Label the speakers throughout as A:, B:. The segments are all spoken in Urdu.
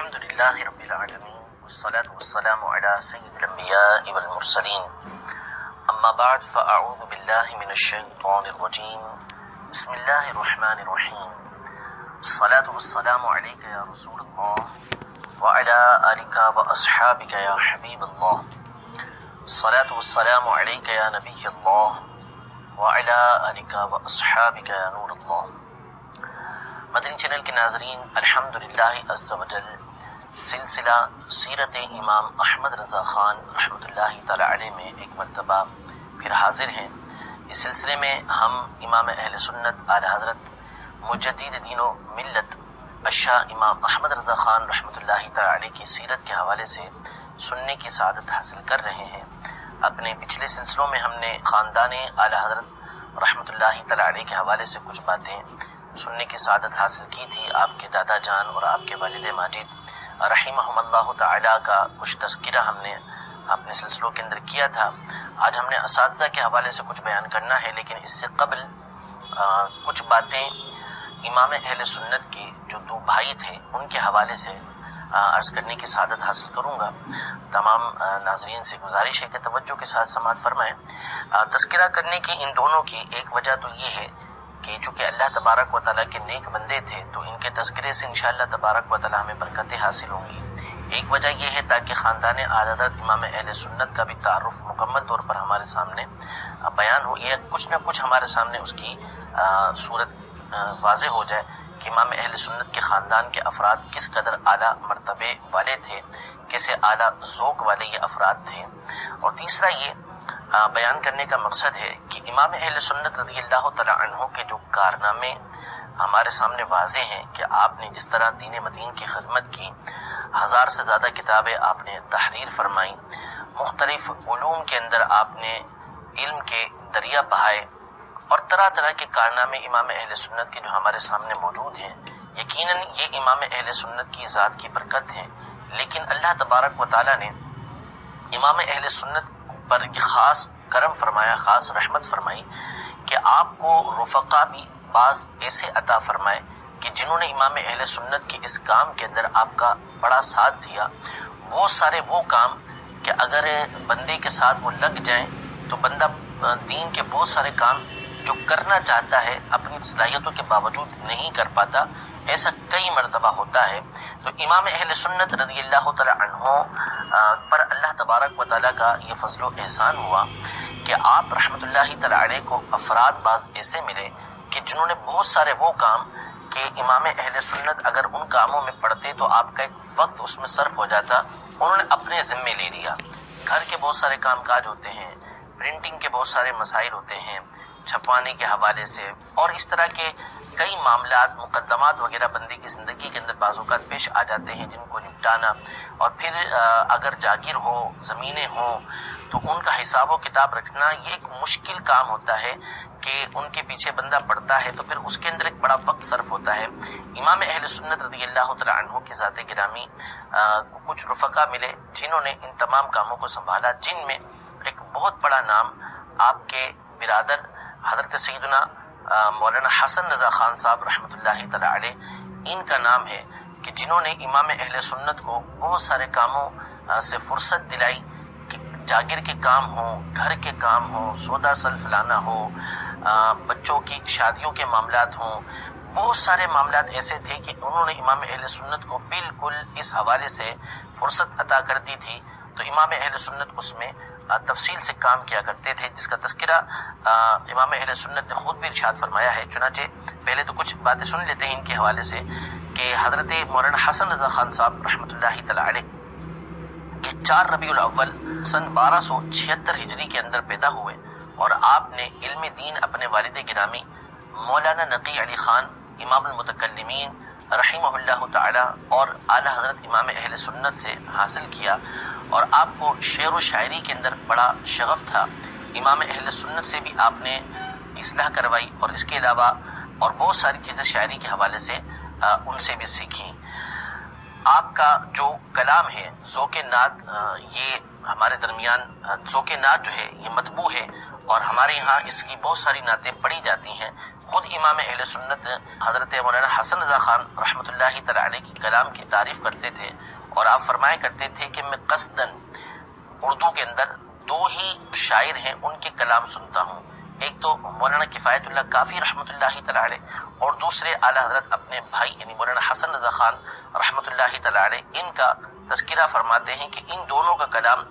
A: الحمد للہ رب العالمین والصلاة والسلام علی سید الانبیاء والمرسلین اما بعد فاعوذ باللہ من الشیطان الرجیم بسم اللہ الرحمن الرحیم الصلاة والسلام علیک یا رسول اللہ وعلی آلک واصحابک یا حبیب اللہ الصلاة والسلام علیک یا نبی اللہ وعلی آلک واصحابک یا نور اللہ۔ مدنی چینل کے ناظرین، الحمدللہ عز و جل سلسلہ سیرت امام احمد رضا خان رحمۃ اللہ تعالی علیہ میں ایک مرتبہ پھر حاضر ہیں۔ اس سلسلے میں ہم امام اہل سنت اعلی حضرت مجدد دین و ملت الشاہ امام احمد رضا خان رحمۃ اللہ تعالی علیہ کی سیرت کے حوالے سے سننے کی سعادت حاصل کر رہے ہیں۔ اپنے پچھلے سلسلوں میں ہم نے خاندان اعلی حضرت رحمۃ اللہ تعالی علیہ کے حوالے سے کچھ باتیں سننے کی سعادت حاصل کی تھی۔ آپ کے دادا جان اور آپ کے والد ماجد رحمہم اللہ تعالی کا کچھ تذکرہ ہم نے اپنے سلسلوں کے اندر کیا تھا۔ آج ہم نے اساتذہ کے حوالے سے کچھ بیان کرنا ہے، لیکن اس سے قبل کچھ باتیں امام اہل سنت کے جو دو بھائی تھے ان کے حوالے سے عرض کرنے کی سعادت حاصل کروں گا۔ تمام ناظرین سے گزارش ہے کہ توجہ کے ساتھ سماعت فرمائیں۔ تذکرہ کرنے کی ان دونوں کی ایک وجہ تو یہ ہے کہ چونکہ اللہ تبارک و تعالیٰ کے نیک بندے تھے تو ان کے تذکرے سے انشاءاللہ تبارک و تعالیٰ ہمیں برکتیں حاصل ہوں گی۔ ایک وجہ یہ ہے تاکہ خاندان اعلی حضرت امام اہل سنت کا بھی تعارف مکمل طور پر ہمارے سامنے بیان ہو، یا کچھ نہ کچھ ہمارے سامنے اس کی صورت واضح ہو جائے کہ امام اہل سنت کے خاندان کے افراد کس قدر اعلیٰ مرتبے والے تھے، کیسے اعلیٰ ذوق والے یہ افراد تھے۔ اور تیسرا یہ بیان کرنے کا مقصد ہے کہ امام اہل سنت رضی اللہ تعالی عنہ کے جو کارنامے ہمارے سامنے واضح ہیں کہ آپ نے جس طرح دین متین کی خدمت کی، 1000 سے زیادہ کتابیں آپ نے تحریر فرمائی، مختلف علوم کے اندر آپ نے علم کے دریا بہائے، اور طرح طرح کے کارنامے امام اہل سنت کے جو ہمارے سامنے موجود ہیں، یقیناً یہ امام اہل سنت کی ذات کی برکت ہے۔ لیکن اللہ تبارک و تعالی نے امام اہل سنت پر ایک خاص کرم فرمایا، خاص رحمت فرمائی کہ آپ کو رفقا بھی بعض ایسے عطا فرمائے کہ جنہوں نے امام اہل سنت کے اس کام کے اندر آپ کا بڑا ساتھ دیا۔ وہ سارے وہ کام کہ اگر بندے کے ساتھ وہ لگ جائیں تو بندہ دین کے بہت سارے کام جو کرنا چاہتا ہے اپنی صلاحیتوں کے باوجود نہیں کر پاتا، ایسا کئی مرتبہ ہوتا ہے۔ تو امام اہل سنت رضی اللہ تعالی عنہ پر اللہ تبارک و تعالیٰ کا یہ فضل و احسان ہوا کہ آپ رحمۃ اللہ تعالی علیہ کو افراد بعض ایسے ملے کہ جنہوں نے بہت سارے وہ کام کہ امام اہل سنت اگر ان کاموں میں پڑتے تو آپ کا ایک وقت اس میں صرف ہو جاتا، انہوں نے اپنے ذمے لے لیا۔ گھر کے بہت سارے کام کاج ہوتے ہیں، پرنٹنگ کے بہت سارے مسائل ہوتے ہیں، چھپوانے کے حوالے سے، اور اس طرح کے کئی معاملات، مقدمات وغیرہ بندے کی زندگی کے اندر بعض اوقات پیش آ جاتے ہیں جن کو نپٹانا، اور پھر اگر جاگیر ہو، زمینیں ہوں تو ان کا حساب و کتاب رکھنا یہ ایک مشکل کام ہوتا ہے کہ ان کے پیچھے بندہ پڑتا ہے تو پھر اس کے اندر ایک بڑا وقت صرف ہوتا ہے۔ امام اہل سنت رضی اللہ تعالی عنہ کی ذات گرامی کو کچھ رفقا ملے جنہوں نے ان تمام کاموں کو سنبھالا، جن میں ایک بہت بڑا نام آپ کے برادر حضرت سیدنا مولانا حسن رضا خان صاحب رحمۃ اللہ تعالی علیہ، ان کا نام ہے کہ جنہوں نے امام اہل سنت کو بہت سارے کاموں سے فرصت دلائی، کہ جاگیر کے کام ہوں، گھر کے کام ہوں، سودا سلف لانا ہو، بچوں کی شادیوں کے معاملات ہوں، بہت سارے معاملات ایسے تھے کہ انہوں نے امام اہل سنت کو بالکل اس حوالے سے فرصت عطا کر دی تھی۔ تو امام اہل سنت اس میں تفصیل سے کام کیا کرتے تھے، جس کا تذکرہ امام اہل سنت نے خود بھی ارشاد فرمایا ہے۔ چنانچہ پہلے تو کچھ باتیں سن لیتے ہیں ان کے حوالے سے کہ حضرت مولانا حسن رضا خان صاحب رحمۃ اللہ تعالی علیہ یہ 4 ربیع الاول سن 1276 ہجری کے اندر پیدا ہوئے، اور آپ نے علم دین اپنے والد گرامی مولانا نقی علی خان امام المتکلمین رحمہ اللہ تعالی اور اعلی حضرت امام اہل سنت سے حاصل کیا، اور آپ کو شعر و شاعری کے اندر بڑا شغف تھا۔ امام اہل سنت سے بھی آپ نے اصلاح کروائی، اور اس کے علاوہ اور بہت ساری چیزیں شاعری کے حوالے سے ان سے بھی سیکھیں۔ آپ کا جو کلام ہے ذوق نعت، یہ ہمارے درمیان ذوق نعت جو ہے یہ مطبوع ہے، اور ہمارے یہاں اس کی بہت ساری نعتیں پڑھی جاتی ہیں۔ خود امام اہل سنت حضرت مولانا حسن رضا خان رحمۃ اللہ تعالی علیہ کی کلام کی تعریف کرتے تھے، اور آپ فرمایا کرتے تھے کہ میں قصداً اردو کے اندر دو ہی شاعر ہیں ان کے کلام سنتا ہوں، ایک تو مولانا کفایت اللہ کافی رحمۃ اللہ تعالی علیہ، اور دوسرے اعلیٰ حضرت اپنے بھائی یعنی مولانا حسن رضا خان رحمۃ اللہ تعالی علیہ، ان کا تذکرہ فرماتے ہیں کہ ان دونوں کا کلام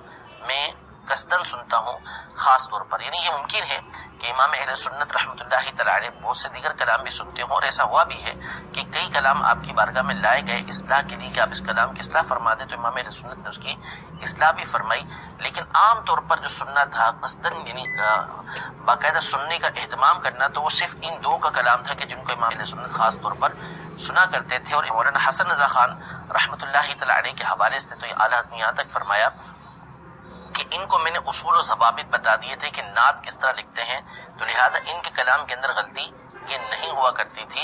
A: میں قصداً سنتا ہوں خاص طور پر۔ یعنی یہ ممکن ہے کہ امام اہل سنت رحمۃ اللہ تعالی علیہ بہت سے دیگر کلام بھی سنتے ہوں، اور ایسا ہوا بھی ہے کہ کئی کلام آپ کی بارگاہ میں لائے گئے اصلاح کے لیے کہ آپ اس کلام کی اصلاح فرما دیں، تو امام اہل سنت نے اس کی اصلاح بھی فرمائی۔ لیکن عام طور پر جو سننا تھا قصداً یعنی باقاعدہ سننے کا اہتمام کرنا، تو وہ صرف ان دو کا کلام تھا کہ جن کو امام اہل سنت خاص طور پر سنا کرتے تھے۔ اور مولانا حسن رضا خان رحمۃ اللہ تعالی علیہ کے حوالے سے تو یہ اعلیٰ نے یہاں تک فرمایا کہ ان کو میں نے اصول و ضوابط بتا دیے تھے کہ نعت کس طرح لکھتے ہیں، تو لہذا ان کے کلام کے اندر غلطی یہ نہیں ہوا کرتی تھی۔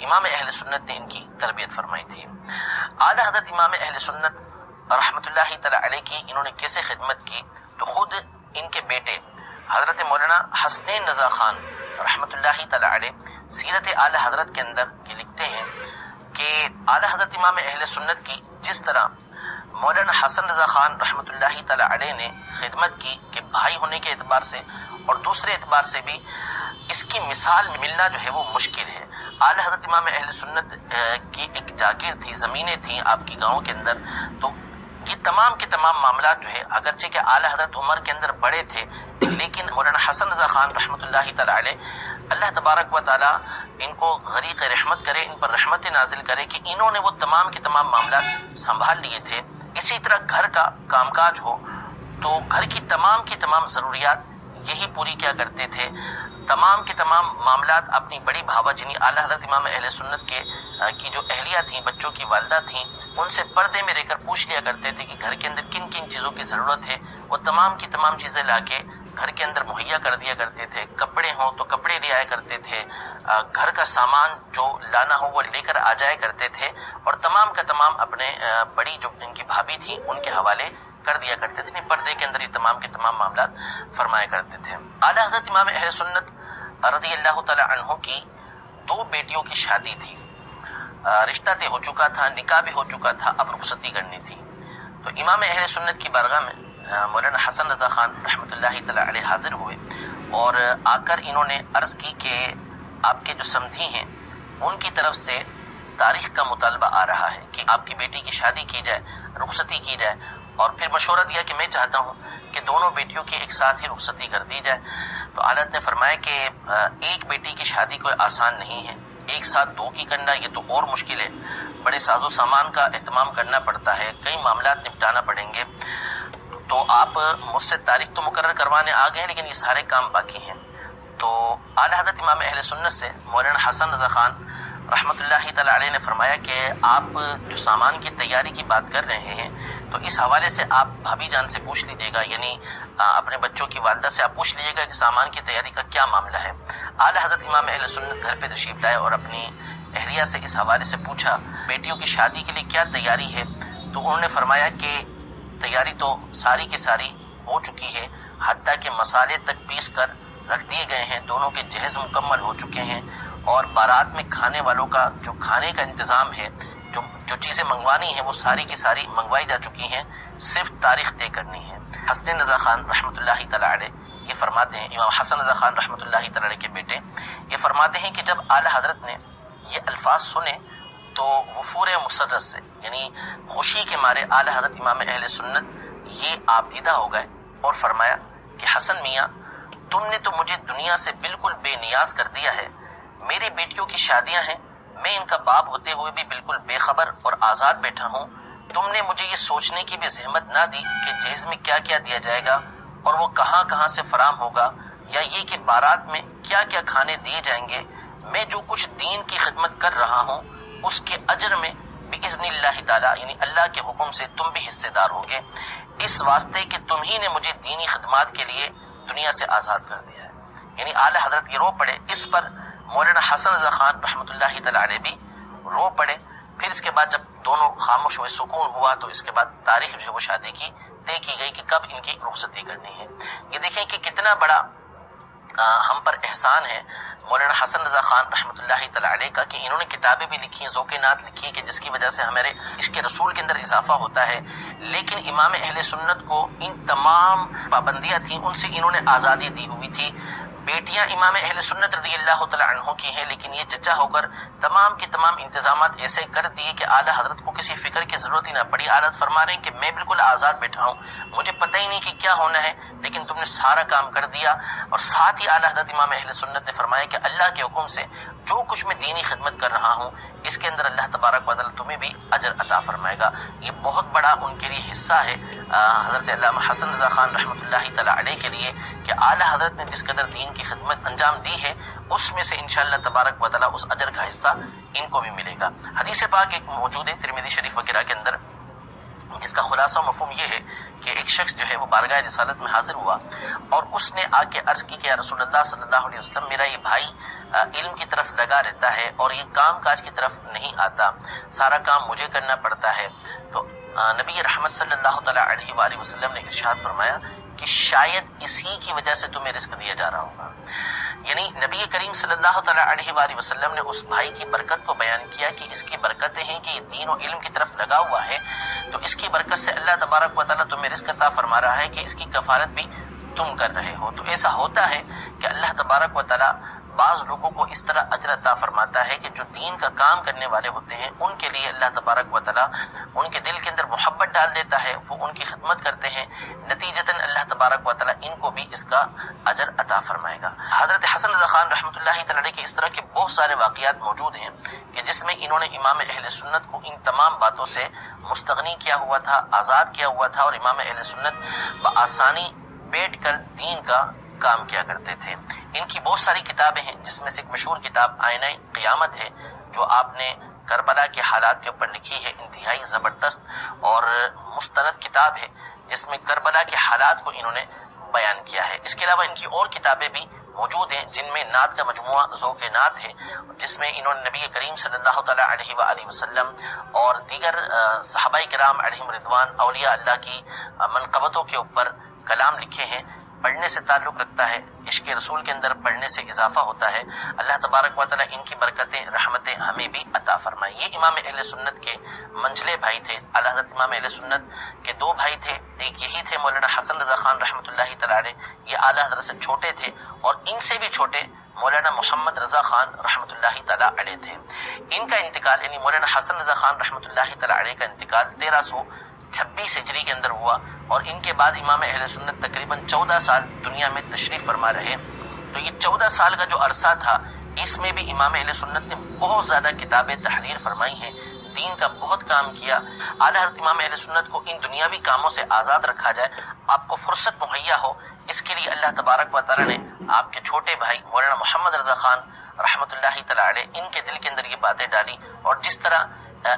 A: امام اہل سنت نے ان کی تربیت فرمائی تھی۔ اعلیٰ حضرت امام اہل سنت رحمۃ اللہ تعالی علیہ کی انہوں نے کیسے خدمت کی، تو خود ان کے بیٹے حضرت مولانا حسنین رضا خان رحمۃ اللہ تعالی علیہ سیرت اعلیٰ حضرت کے اندر یہ لکھتے ہیں کہ اعلیٰ حضرت امام اہل سنت کی جس طرح مولانا حسن رضا خان رحمۃ اللہ تعالی علیہ نے خدمت کی کہ بھائی ہونے کے اعتبار سے اور دوسرے اعتبار سے بھی اس کی مثال ملنا جو ہے وہ مشکل ہے۔ اعلیٰ حضرت امام اہل سنت کی ایک جاگیر تھی، زمینیں تھیں آپ کی گاؤں کے اندر، تو یہ تمام کے تمام معاملات جو ہے اگرچہ کہ اعلیٰ حضرت عمر کے اندر بڑے تھے، لیکن مولانا حسن رضا خان رحمۃ اللہ تعالی علیہ اللہ تبارک و تعالی ان کو غریق رحمت کرے، ان پر رحمت نازل کرے کہ انہوں نے وہ تمام کے تمام معاملات سنبھال لیے تھے۔ اسی طرح گھر کا کام کاج ہو تو گھر کی تمام ضروریات یہی پوری کیا کرتے تھے، تمام کے تمام معاملات اپنی بڑی بھاوا جنی اعلیٰ حضرت امام اہل سنت کی جو اہلیہ تھیں، بچوں کی والدہ تھیں، ان سے پردے میں رہ کر پوچھ لیا کرتے تھے کہ گھر کے اندر کن کن چیزوں کی ضرورت ہے، وہ تمام کی تمام چیزیں لا کے گھر کے اندر مہیا کر دیا کرتے تھے۔ کپڑے ہوں تو کپڑے لے آیا کرتے تھے، گھر کا سامان جو لانا ہو وہ لے کر آ جایا کرتے تھے، اور تمام کا تمام اپنے بڑی جو ان کی بھابھی تھی ان کے حوالے کر دیا کرتے تھے، پردے کے اندر یہ تمام کے تمام معاملات فرمایا کرتے تھے۔ اعلیٰ حضرت امام اہل سنت رضی اللہ تعالی عنہ کی دو بیٹیوں کی شادی تھی، رشتہ طے ہو چکا تھا، نکاح بھی ہو چکا تھا، اب رخصتی کرنی تھی۔ تو امام اہل سنت کی بارگاہ میں مولانا حسن رضا خان رحمۃ اللہ تعالی علیہ حاضر ہوئے، اور آ کر انہوں نے عرض کی کہ آپ کے جو سمدھی ہیں ان کی طرف سے تاریخ کا مطالبہ آ رہا ہے کہ آپ کی بیٹی کی شادی کی جائے، رخصتی کی جائے، اور پھر مشورہ دیا کہ میں چاہتا ہوں کہ دونوں بیٹیوں کی ایک ساتھ ہی رخصتی کر دی جائے۔ تو اعلیٰ نے فرمایا کہ ایک بیٹی کی شادی کوئی آسان نہیں ہے، ایک ساتھ دو کی کرنا یہ تو اور مشکل ہے، بڑے ساز و سامان کا اہتمام کرنا پڑتا ہے، کئی معاملات نپٹانا پڑیں گے، تو آپ مجھ سے تاریخ تو مقرر کروانے آ گئے لیکن یہ سارے کام باقی ہیں۔ تو اعلیٰ حضرت امام اہل سنت سے مولانا حسن رضا خان رحمۃ اللہ تعالی علیہ نے فرمایا کہ آپ جو سامان کی تیاری کی بات کر رہے ہیں تو اس حوالے سے آپ بھابھی جان سے پوچھ لیجیے گا، یعنی اپنے بچوں کی والدہ سے آپ پوچھ لیجیے گا کہ سامان کی تیاری کا کیا معاملہ ہے۔ اعلیٰ حضرت امام اہل سنت گھر پہ تشریف لائے اور اپنی اہلیہ سے اس حوالے سے پوچھا بیٹیوں کی شادی کے لیے کیا تیاری ہے، تو انہوں نے فرمایا کہ تیاری تو ساری کی ساری ہو چکی ہے، حتیٰ کہ مسالے تک پیس کر رکھ دیے گئے ہیں، دونوں کے جہیز مکمل ہو چکے ہیں، اور بارات میں کھانے والوں کا جو کھانے کا انتظام ہے، جو چیزیں منگوانی ہیں وہ ساری کی ساری منگوائی جا چکی ہیں، صرف تاریخ طے کرنی ہے۔ حسن رضا خان رحمۃ اللہ تعالی علیہ یہ فرماتے ہیں، امام حسن رضا خان رحمۃ اللہ تعالی علیہ کے بیٹے یہ فرماتے ہیں کہ جب اعلیٰ حضرت نے یہ الفاظ سنے تو وفور مسرت سے یعنی خوشی کے مارے اعلیٰ حضرت امام اہل سنت یہ آبدیدہ ہو گئے اور فرمایا کہ حسن میاں تم نے تو مجھے دنیا سے بالکل بے نیاز کر دیا ہے، میری بیٹیوں کی شادیاں ہیں، میں ان کا باپ ہوتے ہوئے بھی بالکل بے خبر اور آزاد بیٹھا ہوں، تم نے مجھے یہ سوچنے کی بھی زحمت نہ دی کہ جہیز میں کیا کیا دیا جائے گا اور وہ کہاں کہاں سے فراہم ہوگا، یا یہ کہ بارات میں کیا کیا کھانے دیے جائیں گے۔ میں جو کچھ دین کی خدمت کر رہا ہوں اس کے اجر میں باذن اللہ تعالیٰ یعنی اللہ کے حکم سے تم بھی حصے دار ہوگے، اس واسطے کہ تم ہی نے مجھے دینی خدمات کے لیے دنیا سے آزاد کر دیا ہے۔ یعنی اعلیٰ حضرت یہ رو پڑے، اس پر مولانا حسن رضا خان رحمۃ اللہ تعالی علیہ بھی رو پڑے۔ پھر اس کے بعد جب دونوں خاموش ہوئے، سکون ہوا، تو اس کے بعد تاریخ جو ہے وہ شادی کی طے کی گئی کہ کب ان کی رخصتی کرنی ہے۔ یہ دیکھیں کہ کتنا بڑا ہم پر احسان ہے مولانا حسن رضا خان رحمۃ اللہ تعالی علیہ کا کہ انہوں نے کتابیں بھی لکھی ہیں، ذوق نعت لکھی کہ جس کی وجہ سے ہمارے عشق رسول کے اندر اضافہ ہوتا ہے، لیکن امام اہل سنت کو ان تمام پابندیاں تھیں ان سے انہوں نے آزادی دی ہوئی تھی۔ بیٹیاں امام اہل سنت رضی اللہ تعالی عنہ کی ہیں، لیکن یہ چچا ہو کر تمام کے تمام انتظامات ایسے کر دیے کہ اعلیٰ حضرت کو کسی فکر کی ضرورت ہی نہ پڑی۔ اعلیٰ حضرت فرما رہے ہیں کہ میں بالکل آزاد بیٹھا ہوں، مجھے پتہ ہی نہیں کہ کیا ہونا ہے، لیکن تم نے سارا کام کر دیا۔ اور ساتھ ہی اعلیٰ حضرت امام اہل سنت نے فرمایا کہ اللہ کے حکم سے جو کچھ میں دینی خدمت کر رہا ہوں اس کے اندر اللہ تبارک و تعالیٰ تمہیں بھی اجر عطا فرمائے گا۔ یہ بہت بڑا ان کے لیے حصہ ہے حضرت علامہ حسن رضا خان رحمۃ اللہ تعالی علیہ کے لیے کہ اعلیٰ حضرت نے جس قدر دین کی خدمت انجام دی ہے اس میں سے انشاءاللہ تبارک و تعالیٰ اس اجر کا حصہ ان کو بھی ملے گا۔ حدیث پاک ایک موجود ہے ترمذی شریف وغیرہ کے اندر، جس کا خلاصہ مفہوم یہ ہے کہ ایک شخص جو ہے وہ بارگاہ رسالت میں حاضر ہوا اور اس نے آ کے عرض کی کہ یا رسول اللہ صلی اللہ علیہ وسلم، میرا یہ بھائی علم کی طرف لگا رہتا ہے اور یہ کام کاج کی طرف نہیں آتا، سارا کام مجھے کرنا پڑتا ہے۔ تو نبی رحمت صلی اللہ تعالیٰ علیہ وآلہ وسلم نے ارشاد فرمایا کہ شاید اسی کی وجہ سے تمہیں رزق دیا جا رہا ہوگا۔ یعنی نبی کریم صلی اللہ تعالیٰ علیہ وآلہ وسلم نے اس بھائی کی برکت کو بیان کیا کہ اس کی برکتیں ہیں کہ یہ دین و علم کی طرف لگا ہوا ہے، تو اس کی برکت سے اللہ تبارک و تعالیٰ تمہیں رزق عطا فرما رہا ہے کہ اس کی کفالت بھی تم کر رہے ہو۔ تو ایسا ہوتا ہے کہ اللہ تبارک و تعالیٰ بعض لوگوں کو اس طرح اجر عطا فرماتا ہے کہ جو دین کا کام کرنے والے ہوتے ہیں ان کے لیے اللہ تبارک و تعالیٰ ان کے دل کے اندر محبت ڈال دیتا ہے، وہ ان کی خدمت کرتے ہیں، نتیجتاً اللہ تبارک و تعالیٰ ان کو بھی اس کا اجر عطا فرمائے گا۔ حضرت حسن رضا خان رحمۃ اللہ تعالی علیہ کے اس طرح کے بہت سارے واقعات موجود ہیں کہ جس میں انہوں نے امام اہل سنت کو ان تمام باتوں سے مستغنی کیا ہوا تھا، آزاد کیا ہوا تھا، اور امام اہل سنت بآسانی بیٹھ کر دین کا کام کیا کرتے تھے۔ ان کی بہت ساری کتابیں ہیں جس میں سے ایک مشہور کتاب آئینہ قیامت ہے جو آپ نے کربلا کے حالات کے اوپر لکھی ہے، انتہائی زبردست اور مستند کتاب ہے جس میں کربلا کے حالات کو انہوں نے بیان کیا ہے۔ اس کے علاوہ ان کی اور کتابیں بھی موجود ہیں جن میں نعت کا مجموعہ ذوق نعت ہے، جس میں انہوں نے نبی کریم صلی اللہ تعالیٰ علیہ وآلہ وسلم اور دیگر صحابہ کرام علیہم رضوان اولیاء اللہ کی منقبتوں کے اوپر کلام لکھے ہیں۔ پڑھنے سے تعلق رکھتا ہے، عشق رسول کے اندر پڑھنے سے اضافہ ہوتا ہے۔ اللہ تبارک و تعالیٰ ان کی برکتیں رحمتیں ہمیں بھی عطا فرمائے۔ یہ امام اہل سنت کے منجلے بھائی تھے۔ اعلیٰ حضرت امام اہل سنت کے دو بھائی تھے، ایک یہی تھے مولانا حسن رضا خان رحمۃ اللہ تعالی علیہ، یہ اعلیٰ حضرت سے چھوٹے تھے، اور ان سے بھی چھوٹے مولانا محمد رضا خان رحمۃ اللہ تعالی علیہ تھے۔ ان کا انتقال یعنی مولانا حسن رضا خان رحمۃ اللہ تعالی علیہ کا انتقال 1326 ہجری کے اندر ہوا، اور ان کے بعد امام اہل سنت تقریباً 14 سال دنیا میں تشریف فرما رہے۔ تو یہ 14 سال کا جو عرصہ تھا اس میں بھی امام اہل سنت نے بہت زیادہ کتابیں تحریر فرمائی ہیں، دین کا بہت کام کیا۔ اعلیٰ حضرت امام اہل سنت کو ان دنیاوی کاموں سے آزاد رکھا جائے، آپ کو فرصت مہیا ہو، اس کے لیے اللہ تبارک و تعالیٰ نے آپ کے چھوٹے بھائی مولانا محمد رضا خان رحمۃ اللہ تعالی علیہ ان کے دل کے اندر یہ باتیں ڈالی، اور جس طرح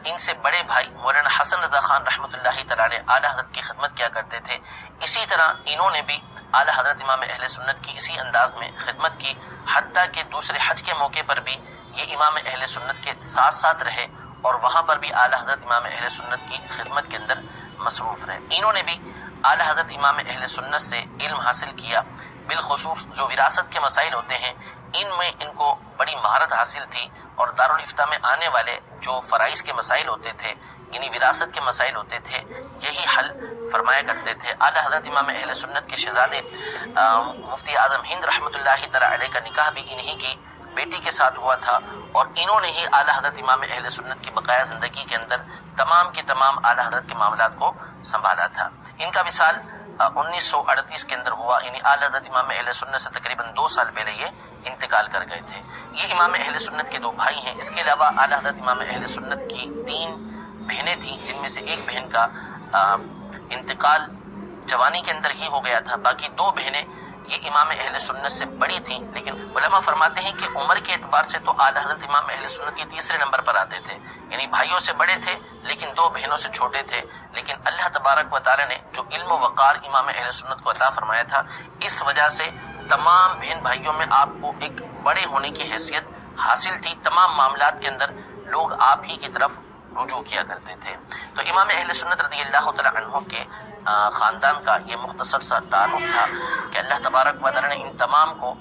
A: ان سے بڑے بھائی مولانا حسن رضا خان رحمۃ اللہ تعالی علیہ اعلیٰ حضرت کی خدمت کیا کرتے تھے، اسی طرح انہوں نے بھی اعلیٰ حضرت امام اہل سنت کی اسی انداز میں خدمت کی، حتیٰ کہ دوسرے حج کے موقع پر بھی یہ امام اہل سنت کے ساتھ ساتھ رہے، اور وہاں پر بھی اعلیٰ حضرت امام اہل سنت کی خدمت کے اندر مصروف رہے۔ انہوں نے بھی اعلیٰ حضرت امام اہل سنت سے علم حاصل کیا، بالخصوص جو وراثت کے مسائل ہوتے ہیں ان میں ان کو بڑی مہارت حاصل تھی، اور دارالافتاء میں آنے والے جو فرائض کے مسائل ہوتے تھے یعنی وراثت کے مسائل ہوتے تھے یہی حل فرمایا کرتے تھے۔ اعلیٰ حضرت امام اہل سنت کے شہزادے مفتی اعظم ہند رحمۃ اللہ تعالی علیہ کا نکاح بھی انہی کی بیٹی کے ساتھ ہوا تھا، اور انہوں نے ہی اعلیٰ حضرت امام اہل سنت کی بقایا زندگی کے اندر تمام کے تمام اعلیٰ حضرت کے معاملات کو سنبھالا تھا۔ ان کا وصال 1938 کے اندر ہوا، یعنی اعلیٰ حضرت امام اہل سنت سے تقریباً 2 سال پہلے یہ انتقال کر گئے تھے۔ یہ امام اہل سنت کے 2 بھائی ہیں۔ اس کے علاوہ اعلیٰ حضرت امام اہل سنت کی 3 بہنیں تھیں، جن میں سے ایک بہن کا انتقال جوانی کے اندر ہی ہو گیا تھا، باقی 2 بہنیں یہ امام اہل سنت سے بڑی تھیں، لیکن علماء فرماتے ہیں کہ عمر کے اعتبار سے تو اعلیٰ حضرت امام اہل سنت یہ تیسرے نمبر پر آتے تھے، یعنی بھائیوں سے بڑے تھے لیکن 2 بہنوں سے چھوٹے تھے، لیکن اللہ تبارک و تعالیٰ نے جو علم و وقار امام اہل سنت کو عطا فرمایا تھا اس وجہ سے تمام بہن بھائیوں میں آپ کو ایک بڑے ہونے کی حیثیت حاصل تھی، تمام معاملات کے اندر لوگ آپ ہی کی طرف رجوع کیا کرتے تھے۔ تو امام اہل سنت رضی اللہ تعالی عنہ کے خاندان کا یہ مختصر سا تعارف تھا کہ اللہ تبارک و تعالی نے ان تمام کو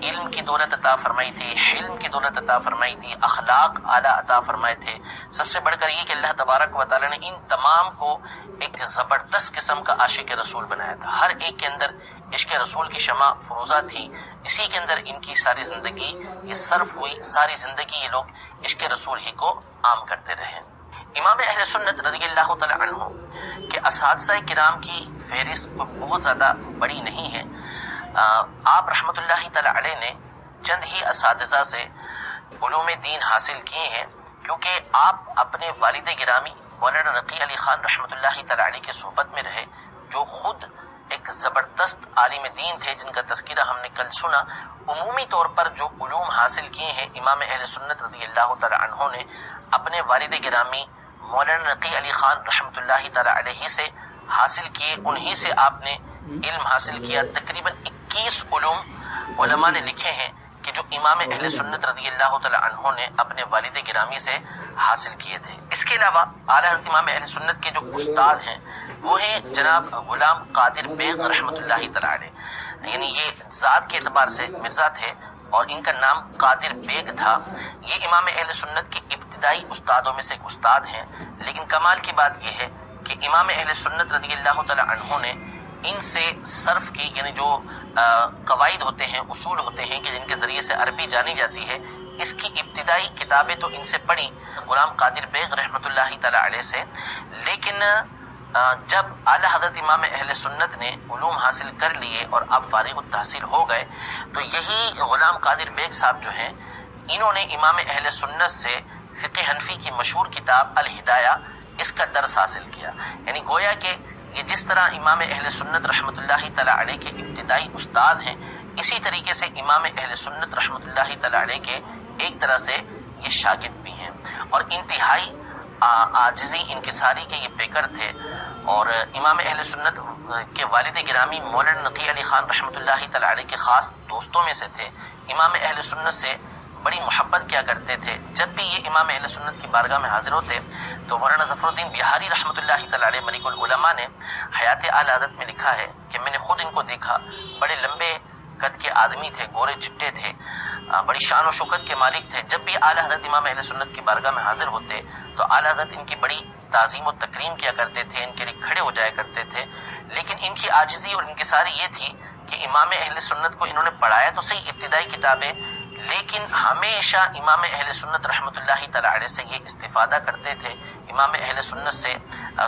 A: علم کی دولت عطا فرمائی تھی، حلم کی دولت عطا فرمائی تھی، اخلاق اعلیٰ عطا فرمائے تھے۔ سب سے بڑھ کر یہ کہ اللہ تبارک و تعالیٰ نے ان تمام کو ایک زبردست قسم کا عاشق رسول بنایا تھا۔ ہر ایک کے اندر عشق رسول کی شمع فروزہ تھی، اسی کے اندر ان کی ساری زندگی یہ صرف ہوئی، ساری زندگی یہ لوگ عشق رسول ہی کو عام کرتے رہے۔ امام اہل سنت رضی اللہ تعالی عنہ کہ اساتذہ کرام کی فہرست بہت زیادہ بڑی نہیں ہے۔ آپ رحمت اللہ تعالی علیہ نے چند ہی اساتذہ سے علوم دین حاصل کیے ہیں، کیونکہ آپ اپنے والد گرامی مولانا رقی علی خان رحمت اللہ تعالی علیہ کی صحبت میں رہے، جو خود ایک زبردست عالم دین تھے، جن کا تذکرہ ہم نے کل سنا۔ عمومی طور پر جو علوم حاصل کیے ہیں امام اہل سنت رضی اللہ تعالی عنہ نے اپنے والد گرامی مولانا رقی علی خان رحمت اللہ تعالی علیہ سے حاصل کیے، انہی سے آپ نے علم حاصل کیا۔ تقریباً 21 علوم علماء نے لکھے ہیں کہ جو امام اہل سنت رضی اللہ تعالی عنہ نے اپنے والد گرامی سے حاصل کیے تھے۔ اس کے علاوہ اعلیٰ حضرت امام اہل سنت کے جو استاد ہیں وہ ہیں جناب غلام قادر بیگ رحمت اللہ تعالی علیہ، یعنی یہ ذات کے اعتبار سے مرزا تھے اور ان کا نام قادر بیگ تھا۔ یہ امام اہل سنت کے ابتدائی استادوں میں سے ایک استاد ہیں، لیکن کمال کی بات یہ ہے کہ امام اہل سنت رضی اللہ تعالی عنہ نے ان سے صرف کی، یعنی جو قواعد ہوتے ہیں، اصول ہوتے ہیں کہ جن کے ذریعے سے عربی جانی جاتی ہے، اس کی ابتدائی کتابیں تو ان سے پڑھی غلام قادر بیگ رحمت اللہ تعالی علیہ سے۔ لیکن جب اعلیٰ حضرت امام اہل سنت نے علوم حاصل کر لیے اور اب فارغ التحصیل ہو گئے، تو یہی غلام قادر بیگ صاحب جو ہیں انہوں نے امام اہل سنت سے فقہ حنفی کی مشہور کتاب الہدایہ اس کا درس حاصل کیا۔ یعنی گویا کہ یہ جس طرح امام اہل سنت رحمت اللہ تعالی علیہ کے ابتدائی استاد ہیں، اسی طریقے سے امام اہل سنت رحمت اللہ تعالی علیہ کے ایک طرح سے یہ شاگرد بھی ہیں، اور انتہائی عاجزی انکساری کے یہ پیکر تھے۔ اور امام اہل سنت کے والد گرامی مولانا نقی علی خان رحمت اللہ تعالی علیہ کے خاص دوستوں میں سے تھے، امام اہل سنت سے بڑی محبت کیا کرتے تھے۔ جب بھی یہ امام اہل سنت کی بارگاہ میں حاضر ہوتے تو مولانا ظفر الدین بہاری رحمت اللہ تعالی علیہ ملک العلماء نے حیات اعلی حضرت میں لکھا ہے کہ میں نے خود ان کو دیکھا، بڑے لمبے قد کے آدمی تھے، گورے چٹے تھے، بڑی شان و شوکت کے مالک تھے۔ جب بھی اعلی حضرت امام اہل سنت کی بارگاہ میں حاضر ہوتے تو اعلی حضرت ان کی بڑی تعظیم و تکریم کیا کرتے تھے، ان کے لیے کھڑے ہو جایا کرتے تھے۔ لیکن ان کی عاجزی اور انکساری یہ تھی کہ امام اہل سنت کو انہوں نے پڑھایا تو صحیح ابتدائی کتابیں، لیکن ہمیشہ امام اہل سنت رحمت اللہ تعالی علیہ سے یہ استفادہ کرتے تھے، امام اہل سنت سے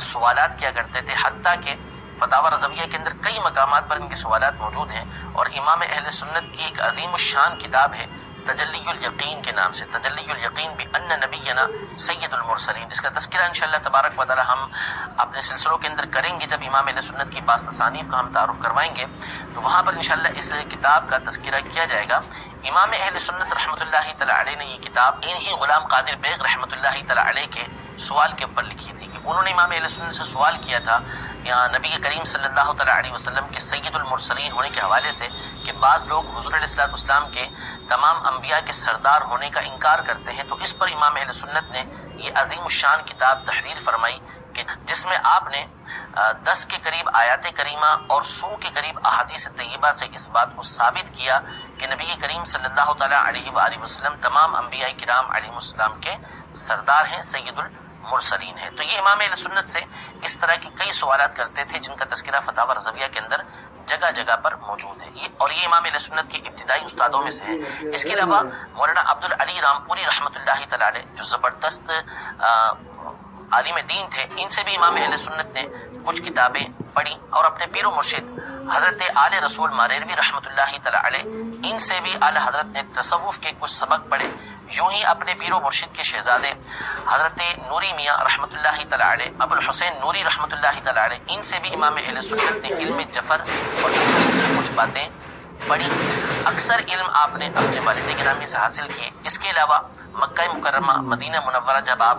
A: سوالات کیا کرتے تھے، حتیٰ کہ فتاوی رضویہ کے اندر کئی مقامات پر ان کے سوالات موجود ہیں۔ اور امام اہل سنت کی ایک عظیم الشان کتاب ہے تجلی الیقین کے نام سے، تجلی الیقین بان نبینا سید المرسلین، اس کا تذکرہ انشاءاللہ تبارک و تعالی ہم اپنے سلسلوں کے اندر کریں گے۔ جب امام اہل سنت کی بعض تصانیف کا ہم تعارف کروائیں گے تو وہاں پر انشاءاللہ اس کتاب کا تذکرہ کیا جائے گا۔ امام اہل سنت رحمت اللہ تعالی علیہ نے یہ کتاب انہی غلام قادر بیگ رحمت اللہ تعالی علیہ کے سوال کے اوپر لکھی تھی کہ انہوں نے امام اہل سنت سے سوال کیا تھا نبی کریم صلی اللہ تعالی علیہ وسلم کے سید المرسلین ہونے کے حوالے سے کہ بعض لوگ حضور علیہ الصلوۃ والسلام کے تمام انبیاء کے سردار ہونے کا انکار کرتے ہیں، تو اس پر امام اہل سنت نے یہ عظیم الشان کتاب تحریر فرمائی کہ جس میں آپ نے 10 کے قریب آیات کریمہ اور 100 کے قریب احادیث طیبہ سے اس بات کو ثابت کیا کہ نبی کریم صلی اللہ تعالی علیہ وآلہ وسلم تمام انبیاء کرام علیہم السلام کے سردار ہیں، سید المرسلین ہیں۔ تو یہ امام اہل سنت سے اس طرح کی کئی سوالات کرتے تھے جن کا تذکرہ فتاوی رضویہ کے اندر جگہ جگہ پر موجود ہے، اور یہ امام اہل سنت کے ابتدائی استادوں میں سے ہے۔ اس کے علاوہ مولانا عبدالعلی رامپوری رحمت اللہ تعالی علیہ جو زبردست عالم دین تھے، ان سے بھی امام اہل سنت نے کچھ کتابیں پڑھی، اور اپنے پیر و مرشد حضرت آل رسول ماریروی رحمت اللہ تعالی علیہ ان سے بھی اعلی حضرت نے تصوف کے کچھ سبق پڑھے۔ یوں ہی اپنے پیر و مرشد کے شہزادے حضرت نوری میاں رحمت اللہ تعالی علیہ، ابو الحسین نوری رحمت اللہ تعالی علیہ، ان سے بھی امام اہل سنت نے علم جفر اور کچھ باتیں پڑھی۔ اکثر علم آپ نے اپنے والد گرامی سے حاصل کیے۔ اس کے علاوہ مکہ مکرمہ مدینہ منورہ جب آپ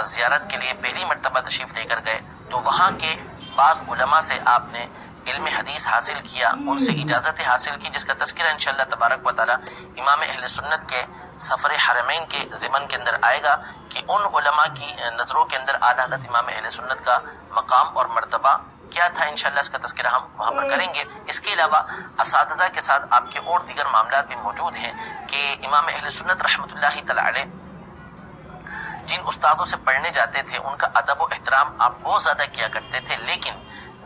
A: زیارت کے لیے پہلی مرتبہ تشریف لے کر گئے تو وہاں کے بعض علماء سے آپ نے علم حدیث حاصل کیا، ان سے اجازت حاصل کی، جس کا تذکرہ انشاءاللہ تبارک و تعالی امام اہل سنت کے سفر حرمین کے ضمن کے اندر آئے گا کہ ان علماء کی نظروں کے اندر اعلیٰ حضرت امام اہل سنت کا مقام اور مرتبہ کیا تھا انشاءاللہ اس کا تذکرہ ہم وہاں پر کریں گے۔ اس کے علاوہ اساتذہ کے ساتھ آپ کے اور دیگر معاملات بھی موجود ہیں کہ امام اہل سنت رحمۃ اللہ تعالی علیہ جن استادوں سے پڑھنے جاتے تھے ان کا ادب و احترام آپ بہت زیادہ کیا کرتے تھے، لیکن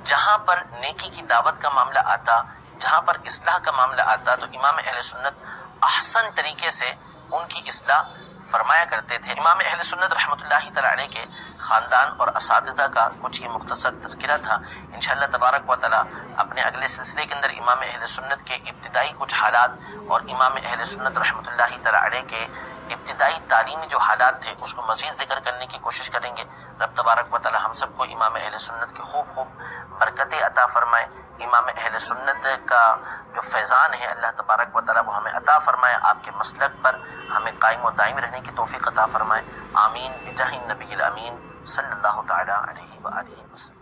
A: جہاں پر نیکی کی دعوت کا معاملہ آتا، جہاں پر اصلاح کا معاملہ آتا، تو امام اہل سنت احسن طریقے سے ان کی اصلاح فرمایا کرتے تھے۔ امام اہل سنت رحمۃ اللہ تعالی علیہ کے خاندان اور اساتذہ کا کچھ یہ مختصر تذکرہ تھا۔ انشاءاللہ تبارک و تعالی اپنے اگلے سلسلے کے اندر امام اہل سنت کے ابتدائی کچھ حالات اور امام اہل سنت رحمۃ اللہ تعالی علیہ کے ابتدائی تعلیمی جو حالات تھے اس کو مزید ذکر کرنے کی کوشش کریں گے۔ رب تبارک و تعالی ہم سب کو امام اہل سنت کی خوب خوب برکتیں عطا فرمائے، امام اہل سنت کا جو فیضان ہے اللہ تبارک و تعالی وہ ہمیں عطا فرمائے، آپ کے مسلک پر ہمیں قائم و دائم رہنے کی توفیق عطا فرمائے، آمین بجاہ النبی الامین صلی اللہ تعالی علیہ وآلہ وسلم۔